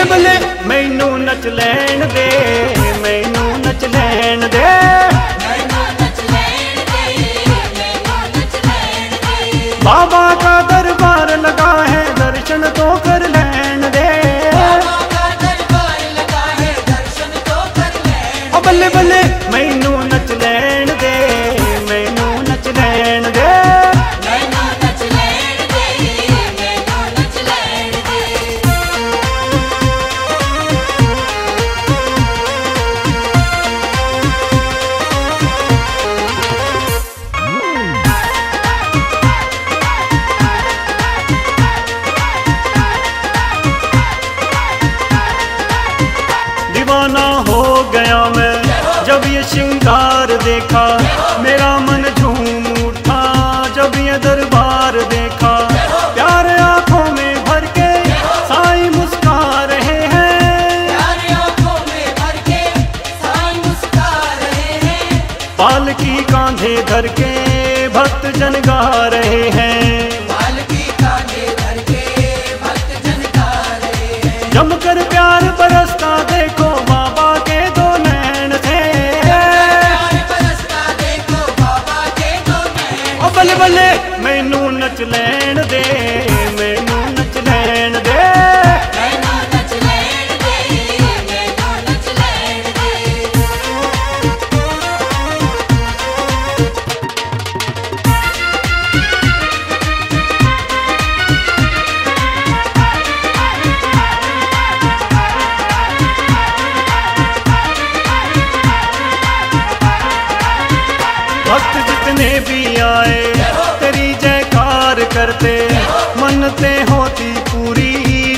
बल्ले बल्ले मैनू नच लैण दे, मैनू नच लैण दे, बाबा का दरबार लगा है दर्शन तो कर लैण दे। ओ बल्ले बल्ले मैनू नच लैण दे, मैनू नच लैण दे। दीवाना हो गया मैं जब ये श्रृंगार देखा, मेरा मन झूम उठा जब ये दरबार देखा। प्यार आंखों में भर के साईं मुस्का रहे हैं, पालकी कांधे धर के भक्त जन गा रहे हैं, जमकर प्यार बरसता देखो बाबा के दो नैन थे। ओ बल्ले बल्ले मैनू नच लैण दे, मैनू नच लैण दे। भक्त जितने भी आए तेरी जयकार करते, मन्नते होती पूरी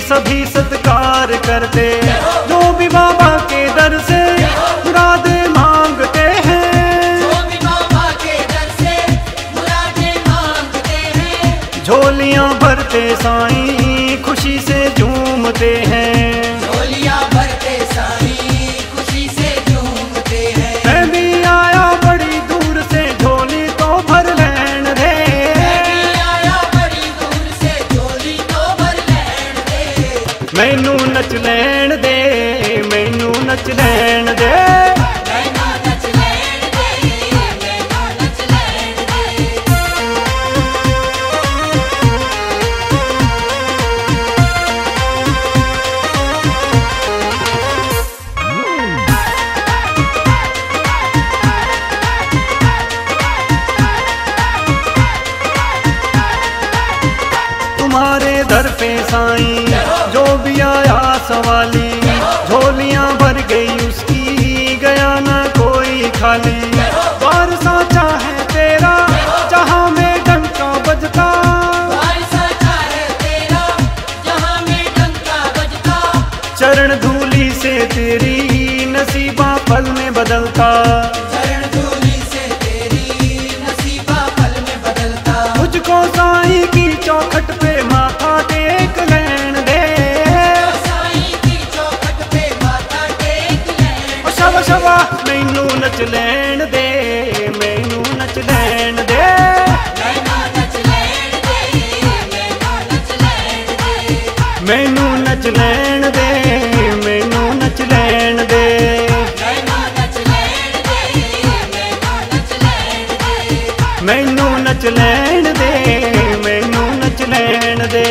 सभी सत्कार करते। जो भी बाबा के दर से मुरादे मांगते हैं, झोलियां भरते साईं खुशी से झूमते हैं, मैं भी आया बड़ी दूर से झोली तो भर लैण दे। मैनू नच लैण दे, मैनू नच लैण दे। तुम्हारे दर पे साईं जो भी आया सवाली, झोलियां भर गई उसकी गया ना कोई खाली। द्वार साचा है तेरा जहां में डंका बजता, चरण धूली से तेरी नसीबा पल में बदलता, मुझको साईं की चौखट पे माथा टेक लैण दे। ओ शबा शबा मैनू नच लैण दे, मैनू नच लैण दे। मैनू नच लैण दे, मैनू नच लैण दे। मैनू नच लैण दे, मैनू नच लैण दे।